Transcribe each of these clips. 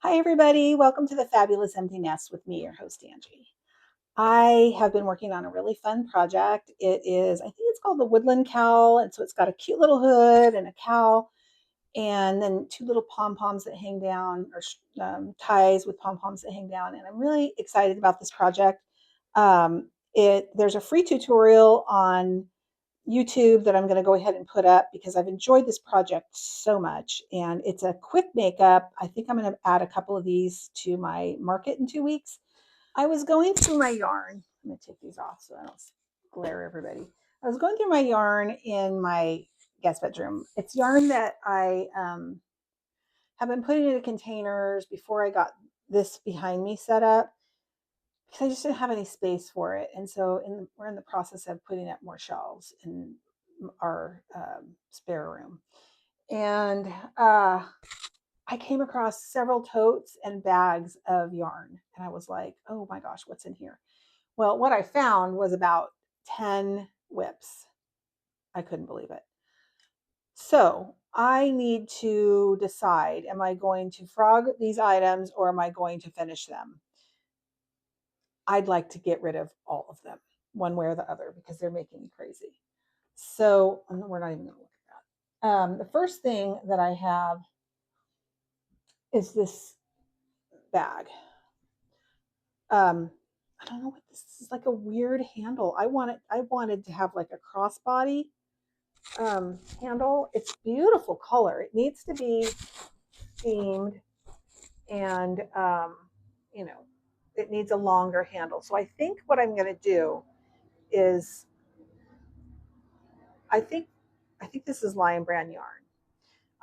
Hi, everybody. Welcome to the Fabulous Empty Nest with me, your host, Angie. I have been working on a really fun project. I think it's called the Woodland Cowl. And so it's got a cute little hood and a cowl, and then two little pom poms that hang down, or ties with pom poms that hang down. And I'm really excited about this project. There's a free tutorial on YouTube that I'm going to go ahead and put up because I've enjoyed this project so much. And it's a quick makeup. I think I'm going to add a couple of these to my market in 2 weeks. I was going through my yarn. I'm going to take these off so I don't glare everybody. I was going through my yarn in my guest bedroom. It's yarn that I have been putting into containers before I got this behind me set up, because I just didn't have any space for it. And so we're in the process of putting up more shelves in our spare room. And I came across several totes and bags of yarn. And I was like, oh my gosh, what's in here? Well, what I found was about 10 whips. I couldn't believe it. So I need to decide, am I going to frog these items or am I going to finish them? I'd like to get rid of all of them, one way or the other, because they're making me crazy. So we're not even going to look at that. The first thing that I have is this bag. I don't know what this is, like a weird handle. I wanted to have like a crossbody handle. It's beautiful color. It needs to be themed, and you know, it needs a longer handle. So I think what I'm going to do is I think this is Lion Brand yarn.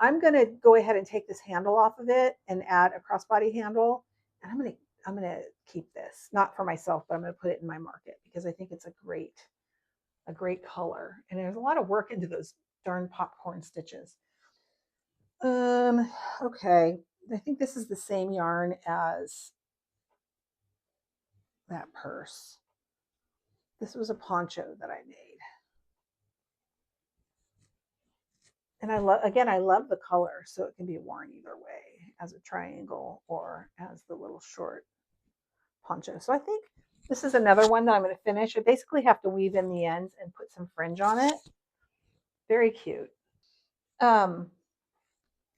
I'm going to go ahead and take this handle off of it and add a crossbody handle. And I'm going to keep this, not for myself, but I'm going to put it in my market because I think it's a great color. And there's a lot of work into those darn popcorn stitches. Okay. I think this is the same yarn as that purse. This was a poncho that I made. And I love the color, so it can be worn either way, as a triangle or as the little short poncho. So I think this is another one that I'm going to finish. I basically have to weave in the ends and put some fringe on it. Very cute.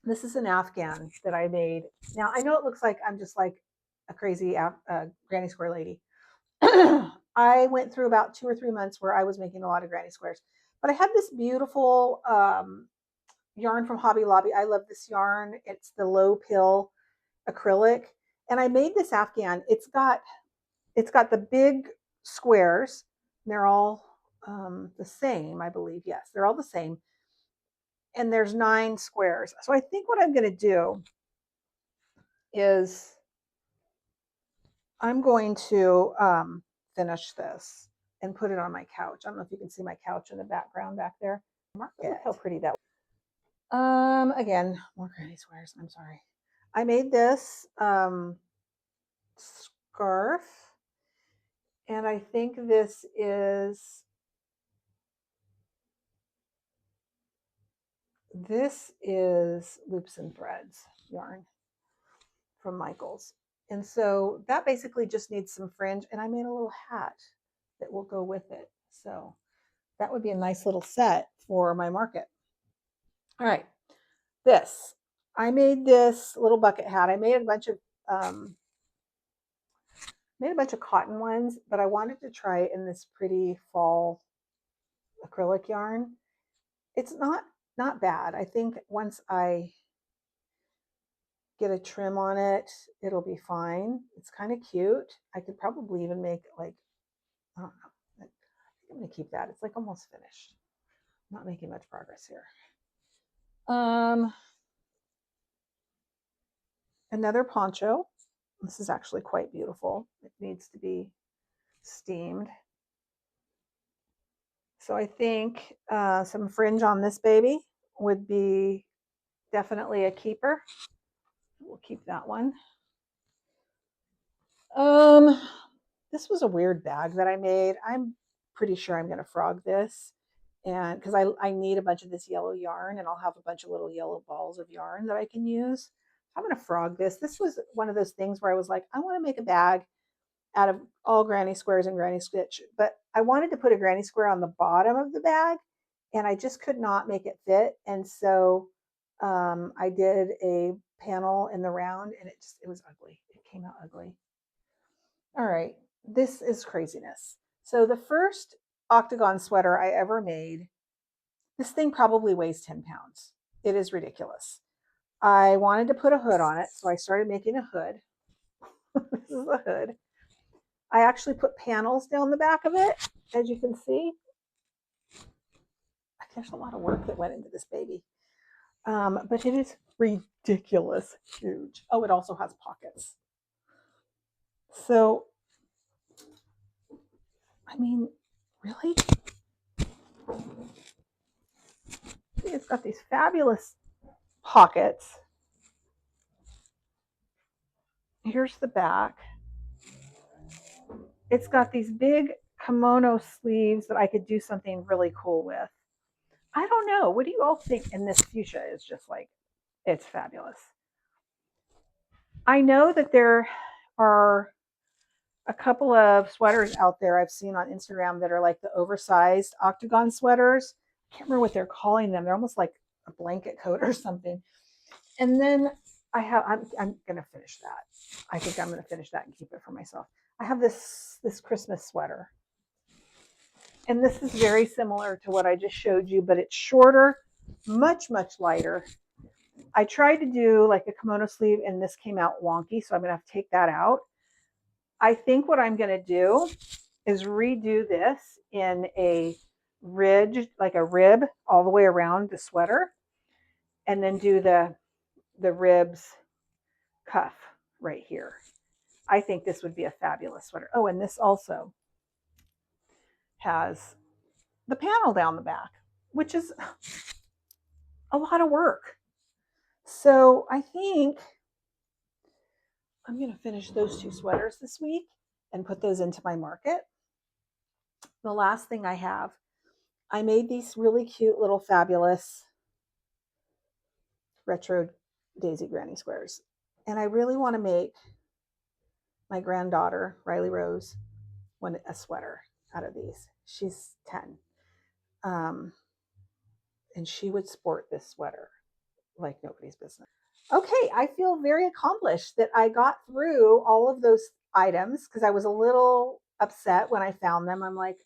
This is an Afghan that I made. Now I know it looks like I'm just like a crazy granny square lady. I went through about 2 or 3 months where I was making a lot of granny squares, but I had this beautiful yarn from Hobby Lobby. I love this yarn. It's the low pill acrylic, and I made this Afghan. It's got the big squares. They're all the same, I believe. Yes, they're all the same. And there's 9 squares. So I think what I'm going to do is I'm going to finish this and put it on my couch. I don't know if you can see my couch in the background back there. Look how pretty that was. Again, more granny squares. I'm sorry. I made this scarf, and I think this is Loops and Threads yarn from Michaels. And so that basically just needs some fringe, and I made a little hat that will go with it. So that would be a nice little set for my market. All right, I made this little bucket hat. I made a bunch of cotton ones, but I wanted to try it in this pretty fall acrylic yarn. It's not bad. I think once I get a trim on it, it'll be fine. It's kind of cute. I could probably even make like, I don't know. I'm going to keep that. It's like almost finished. I'm not making much progress here. Another poncho. This is actually quite beautiful. It needs to be steamed. So I think some fringe on this baby would be definitely a keeper. We'll keep that one. This was a weird bag that I made. I'm pretty sure I'm going to frog this, and because I need a bunch of this yellow yarn, and I'll have a bunch of little yellow balls of yarn that I can use. I'm going to frog this. This was one of those things where I was like, I want to make a bag out of all granny squares and granny stitch, but I wanted to put a granny square on the bottom of the bag and I just could not make it fit. And so I did a panel in the round and it was ugly. It came out ugly. All right, this is craziness. So the first octagon sweater I ever made, this thing probably weighs 10 pounds. It is ridiculous. I wanted to put a hood on it, so I started making a hood. This is a hood. I actually put panels down the back of it, as you can see. There's a lot of work that went into this baby. But it is ridiculous huge. Oh, it also has pockets. So, I mean, really? It's got these fabulous pockets. Here's the back. It's got these big kimono sleeves that I could do something really cool with. I don't know. What do you all think? And this fuchsia is just like, it's fabulous. I know that there are a couple of sweaters out there I've seen on Instagram that are like the oversized octagon sweaters. I can't remember what they're calling them. They're almost like a blanket coat or something. And then I'm going to finish that. I think I'm going to finish that and keep it for myself. I have this Christmas sweater. And this is very similar to what I just showed you, but it's shorter, much, much lighter. I tried to do like a kimono sleeve and this came out wonky, so I'm going to have to take that out. I think what I'm going to do is redo this in a ridge, like a rib all the way around the sweater, and then do the ribs cuff right here. I think this would be a fabulous sweater. Oh, and this also has the panel down the back, which is a lot of work. So I think I'm going to finish those two sweaters this week and put those into my market. The last thing I have, I made these really cute little fabulous retro daisy granny squares. And I really want to make my granddaughter, Riley Rose, a sweater out of these. She's 10. And she would sport this sweater like nobody's business. Okay, I feel very accomplished that I got through all of those items because I was a little upset when I found them. I'm like,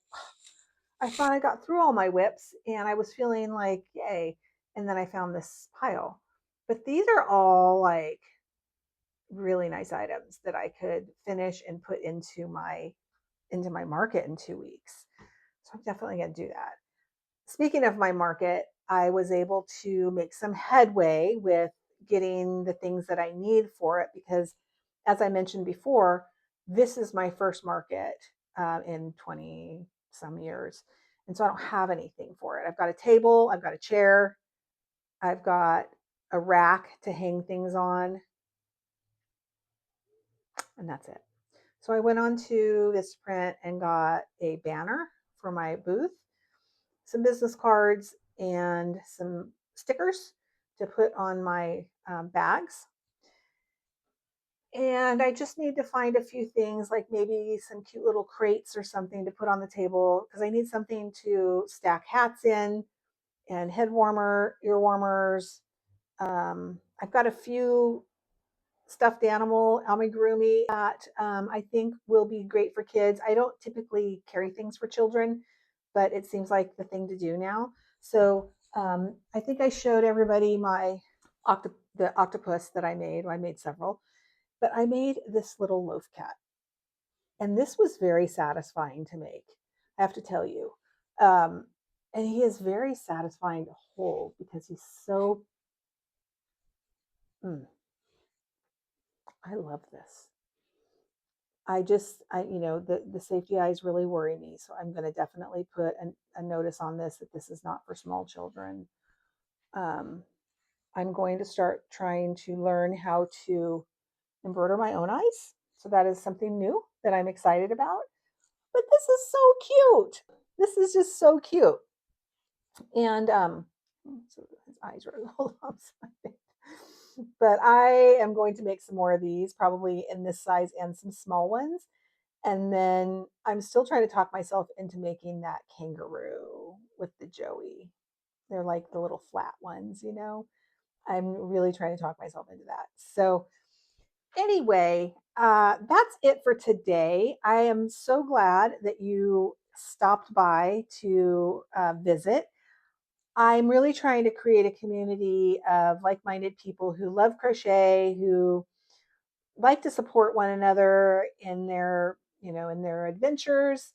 I thought I got through all my whips and I was feeling like, yay. And then I found this pile. But these are all like really nice items that I could finish and put into my market in 2 weeks. So I'm definitely going to do that. Speaking of my market, I was able to make some headway with getting the things that I need for it because, as I mentioned before, this is my first market in 20 some years. And so I don't have anything for it. I've got a table, I've got a chair, I've got a rack to hang things on, and that's it. So I went on to Vistaprint and got a banner for my booth, some business cards, and some stickers to put on my bags. And I just need to find a few things like maybe some cute little crates or something to put on the table because I need something to stack hats in and head warmer, ear warmers. I've got a few stuffed animal amigurumi that I think will be great for kids. I don't typically carry things for children, but it seems like the thing to do now. So I think I showed everybody the octopus that I made. Well, I made several, but I made this little loaf cat. And this was very satisfying to make, I have to tell you. And he is very satisfying to hold because he's so, I love this. The safety eyes really worry me. So I'm going to definitely put a notice on this that this is not for small children. I'm going to start trying to learn how to embroider my own eyes. So that is something new that I'm excited about. But this is so cute. This is just so cute. And so his eyes are a little upside. but I am going to make some more of these, probably in this size and some small ones. And then I'm still trying to talk myself into making that kangaroo with the Joey. They're like the little flat ones, you know. I'm really trying to talk myself into that. So anyway, that's it for today. I am so glad that you stopped by to visit. I'm really trying to create a community of like-minded people who love crochet, who like to support one another in their, in their adventures.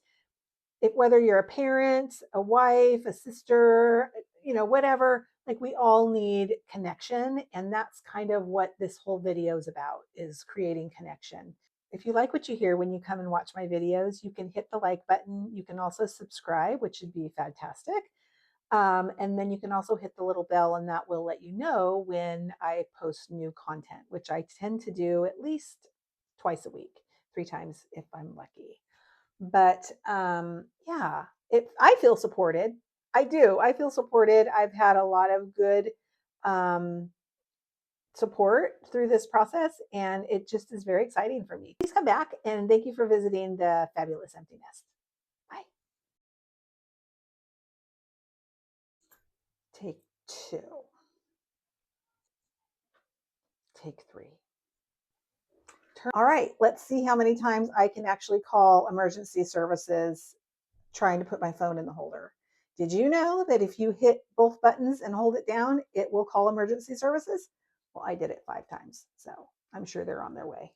If whether you're a parent, a wife, a sister, whatever, like we all need connection, and that's kind of what this whole video is about, is creating connection. If you like what you hear when you come and watch my videos, you can hit the like button. You can also subscribe, which would be fantastic. And then you can also hit the little bell, and that will let you know when I post new content, which I tend to do at least twice a week, 3 times if I'm lucky. But yeah, I feel supported. I do. I feel supported. I've had a lot of good um, support through this process, and it just is very exciting for me. Please come back, and thank you for visiting the Fabulous Empty Nest. Bye. Take 2. Take 3. All right, let's see how many times I can actually call emergency services trying to put my phone in the holder. Did you know that if you hit both buttons and hold it down, it will call emergency services? Well, I did it 5 times, so I'm sure they're on their way.